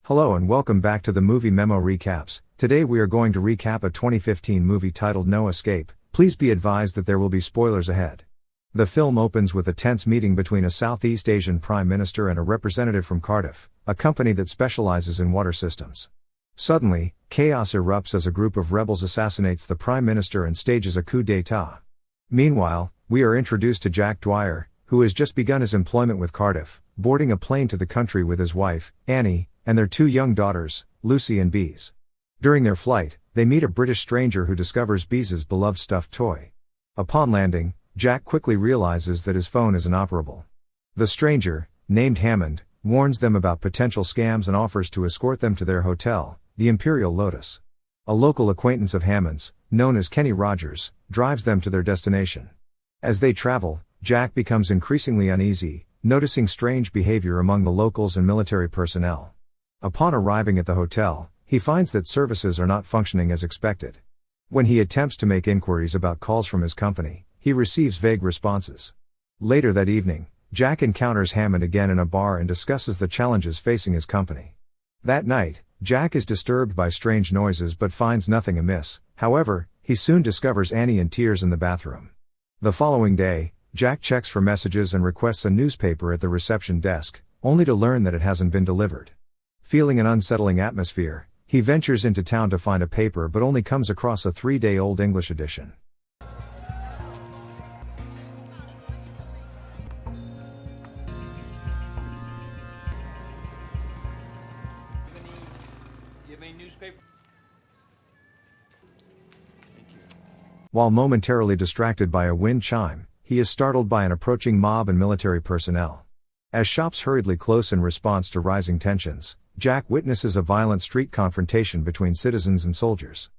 Hello and welcome back to the Movie Memo Recaps. Today we are going to recap a 2015 movie titled No Escape. Please be advised that there will be spoilers ahead. The film opens with a tense meeting between a Southeast Asian prime minister and a representative from Cardiff, a company that specializes in water systems. Suddenly, chaos erupts as a group of rebels assassinates the prime minister and stages a coup d'état. Meanwhile, we are introduced to Jack Dwyer, who has just begun his employment with Cardiff, boarding a plane to the country with his wife, Annie, and their two young daughters, Lucy and Beez. During their flight, they meet a British stranger who discovers Beez's beloved stuffed toy. Upon landing, Jack quickly realizes that his phone is inoperable. The stranger, named Hammond, warns them about potential scams and offers to escort them to their hotel, the Imperial Lotus. A local acquaintance of Hammond's, known as Kenny Rogers, drives them to their destination. As they travel, Jack becomes increasingly uneasy, noticing strange behavior among the locals and military personnel. Upon arriving at the hotel, he finds that services are not functioning as expected. When he attempts to make inquiries about calls from his company, he receives vague responses. Later that evening, Jack encounters Hammond again in a bar and discusses the challenges facing his company. That night, Jack is disturbed by strange noises but finds nothing amiss. However, he soon discovers Annie in tears in the bathroom. The following day, Jack checks for messages and requests a newspaper at the reception desk, only to learn that it hasn't been delivered. Feeling an unsettling atmosphere, he ventures into town to find a paper but only comes across a 3-day-old English edition. While momentarily distracted by a wind chime, he is startled by an approaching mob and military personnel. As shops hurriedly close in response to rising tensions, Jack witnesses a violent street confrontation between citizens and soldiers.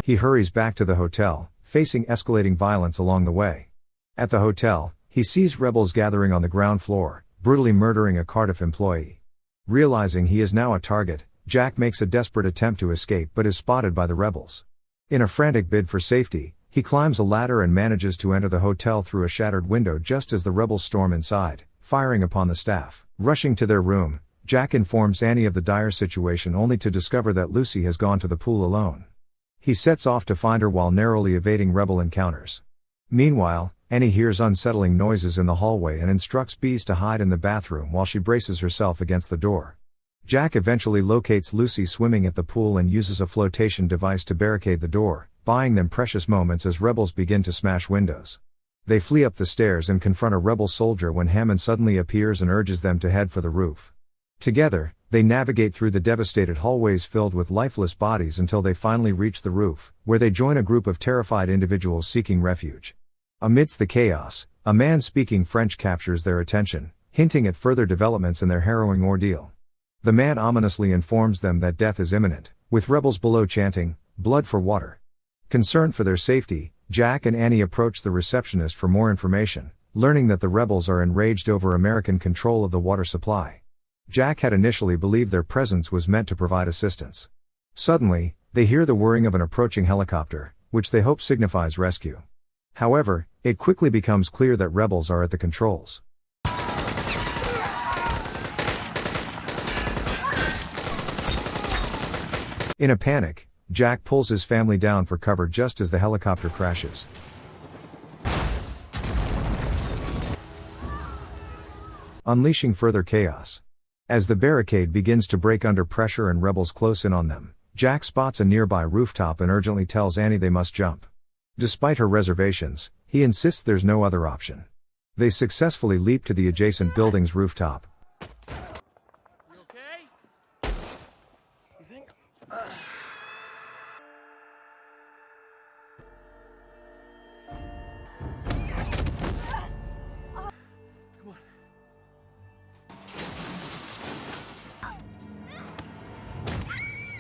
He hurries back to the hotel, facing escalating violence along the way. At the hotel, he sees rebels gathering on the ground floor, brutally murdering a Cardiff employee. Realizing he is now a target, Jack makes a desperate attempt to escape but is spotted by the rebels. In a frantic bid for safety, he climbs a ladder and manages to enter the hotel through a shattered window just as the rebels storm inside, firing upon the staff. Rushing to their room, Jack informs Annie of the dire situation only to discover that Lucy has gone to the pool alone. He sets off to find her while narrowly evading rebel encounters. Meanwhile, Annie hears unsettling noises in the hallway and instructs Beez to hide in the bathroom while she braces herself against the door. Jack eventually locates Lucy swimming at the pool and uses a flotation device to barricade the door, buying them precious moments as rebels begin to smash windows. They flee up the stairs and confront a rebel soldier when Hammond suddenly appears and urges them to head for the roof. Together, they navigate through the devastated hallways filled with lifeless bodies until they finally reach the roof, where they join a group of terrified individuals seeking refuge. Amidst the chaos, a man speaking French captures their attention, hinting at further developments in their harrowing ordeal. The man ominously informs them that death is imminent, with rebels below chanting, "Blood for water." Concerned for their safety, Jack and Annie approach the receptionist for more information, learning that the rebels are enraged over American control of the water supply. Jack had initially believed their presence was meant to provide assistance. Suddenly, they hear the whirring of an approaching helicopter, which they hope signifies rescue. However, it quickly becomes clear that rebels are at the controls. In a panic, Jack pulls his family down for cover just as the helicopter crashes. Unleashing further chaos. As the barricade begins to break under pressure and rebels close in on them, Jack spots a nearby rooftop and urgently tells Annie they must jump. Despite her reservations, he insists there's no other option. They successfully leap to the adjacent building's rooftop. You okay? You think? Come on.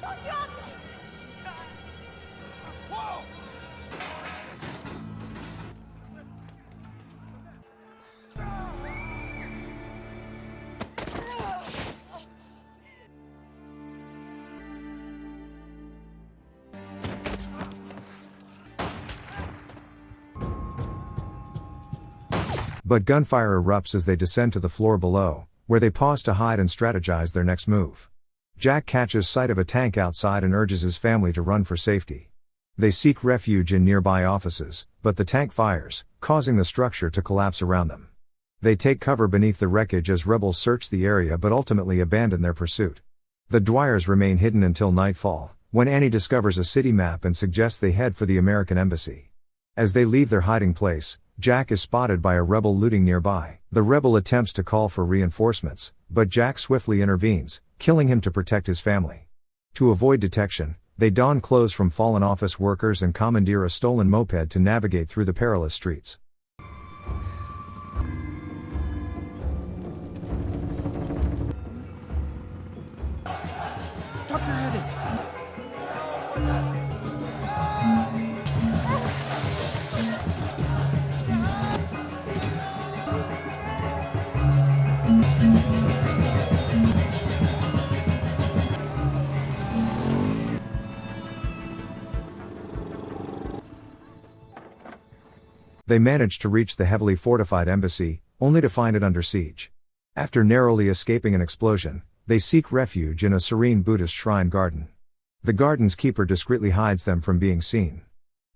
Don't drop me! Whoa! But gunfire erupts as they descend to the floor below, where they pause to hide and strategize their next move. Jack catches sight of a tank outside and urges his family to run for safety. They seek refuge in nearby offices, but the tank fires, causing the structure to collapse around them. They take cover beneath the wreckage as rebels search the area but ultimately abandon their pursuit. The Dwyers remain hidden until nightfall, when Annie discovers a city map and suggests they head for the American embassy. As they leave their hiding place, Jack is spotted by a rebel looting nearby. The rebel attempts to call for reinforcements, but Jack swiftly intervenes, killing him to protect his family. To avoid detection, they don clothes from fallen office workers and commandeer a stolen moped to navigate through the perilous streets. Tuck your head in. They manage to reach the heavily fortified embassy, only to find it under siege. After narrowly escaping an explosion, they seek refuge in a serene Buddhist shrine garden. The garden's keeper discreetly hides them from being seen.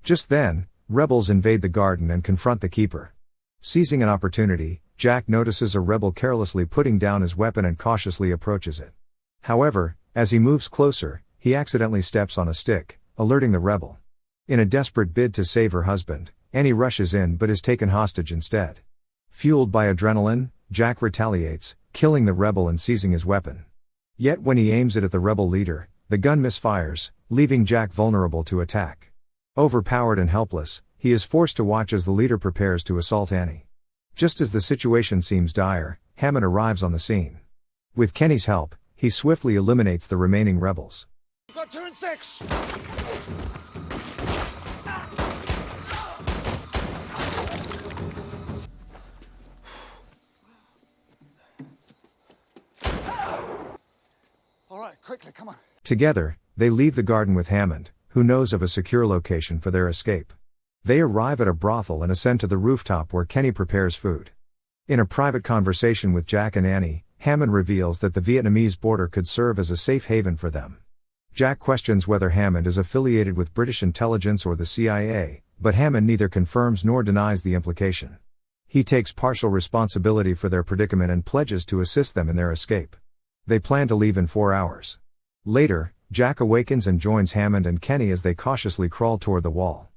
Just then, rebels invade the garden and confront the keeper. Seizing an opportunity, Jack notices a rebel carelessly putting down his weapon and cautiously approaches it. However, as he moves closer, he accidentally steps on a stick, alerting the rebel. In a desperate bid to save her husband, Annie rushes in but is taken hostage instead. Fueled by adrenaline, Jack retaliates, killing the rebel and seizing his weapon. Yet when he aims it at the rebel leader, the gun misfires, leaving Jack vulnerable to attack. Overpowered and helpless, he is forced to watch as the leader prepares to assault Annie. Just as the situation seems dire, Hammond arrives on the scene. With Kenny's help, he swiftly eliminates the remaining rebels. We've got 2 and 6. All right, quickly, come on. Together, they leave the garden with Hammond, who knows of a secure location for their escape. They arrive at a brothel and ascend to the rooftop where Kenny prepares food. In a private conversation with Jack and Annie, Hammond reveals that the Vietnamese border could serve as a safe haven for them. Jack questions whether Hammond is affiliated with British intelligence or the CIA, but Hammond neither confirms nor denies the implication. He takes partial responsibility for their predicament and pledges to assist them in their escape. They plan to leave in 4 hours. Later, Jack awakens and joins Hammond and Kenny as they cautiously crawl toward the wall.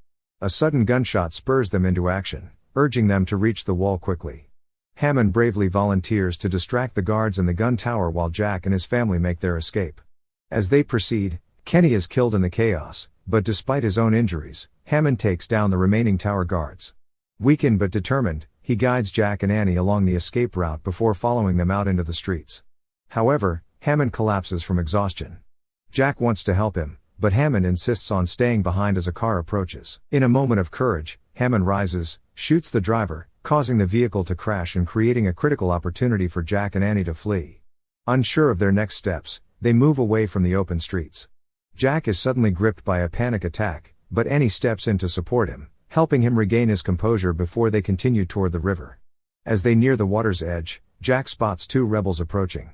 A sudden gunshot spurs them into action, urging them to reach the wall quickly. Hammond bravely volunteers to distract the guards in the gun tower while Jack and his family make their escape. As they proceed, Kenny is killed in the chaos, but despite his own injuries, Hammond takes down the remaining tower guards. Weakened but determined, he guides Jack and Annie along the escape route before following them out into the streets. However, Hammond collapses from exhaustion. Jack wants to help him, but Hammond insists on staying behind as a car approaches. In a moment of courage, Hammond rises, shoots the driver, causing the vehicle to crash and creating a critical opportunity for Jack and Annie to flee. Unsure of their next steps, they move away from the open streets. Jack is suddenly gripped by a panic attack, but Annie steps in to support him, helping him regain his composure before they continue toward the river. As they near the water's edge, Jack spots 2 rebels approaching.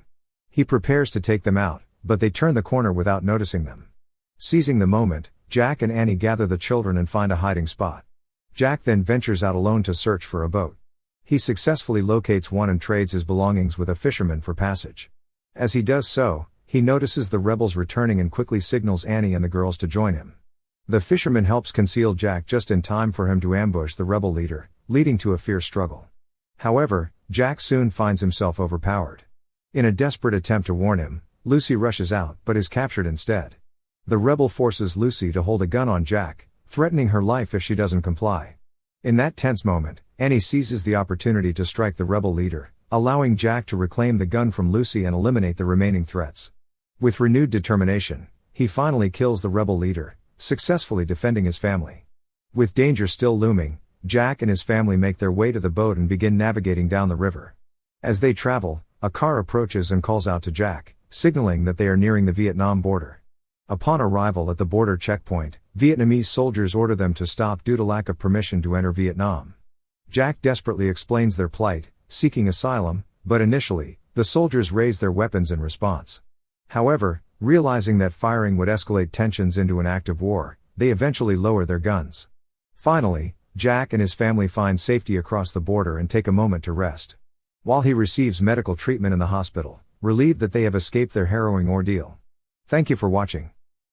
He prepares to take them out, but they turn the corner without noticing them. Seizing the moment, Jack and Annie gather the children and find a hiding spot. Jack then ventures out alone to search for a boat. He successfully locates one and trades his belongings with a fisherman for passage. As he does so, he notices the rebels returning and quickly signals Annie and the girls to join him. The fisherman helps conceal Jack just in time for him to ambush the rebel leader, leading to a fierce struggle. However, Jack soon finds himself overpowered. In a desperate attempt to warn him, Lucy rushes out but is captured instead. The rebel forces Lucy to hold a gun on Jack, threatening her life if she doesn't comply. In that tense moment, Annie seizes the opportunity to strike the rebel leader, allowing Jack to reclaim the gun from Lucy and eliminate the remaining threats. With renewed determination, he finally kills the rebel leader, successfully defending his family. With danger still looming, Jack and his family make their way to the boat and begin navigating down the river. As they travel, a car approaches and calls out to Jack, signaling that they are nearing the Vietnam border. Upon arrival at the border checkpoint, Vietnamese soldiers order them to stop due to lack of permission to enter Vietnam. Jack desperately explains their plight, seeking asylum, but initially, the soldiers raise their weapons in response. However, realizing that firing would escalate tensions into an act of war, they eventually lower their guns. Finally, Jack and his family find safety across the border and take a moment to rest. While he receives medical treatment in the hospital, relieved that they have escaped their harrowing ordeal. Thank you for watching.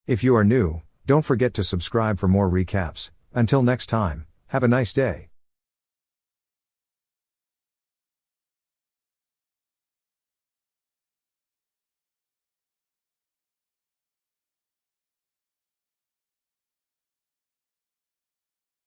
If you are new, don't forget to subscribe for more recaps. Until next time, have a nice day.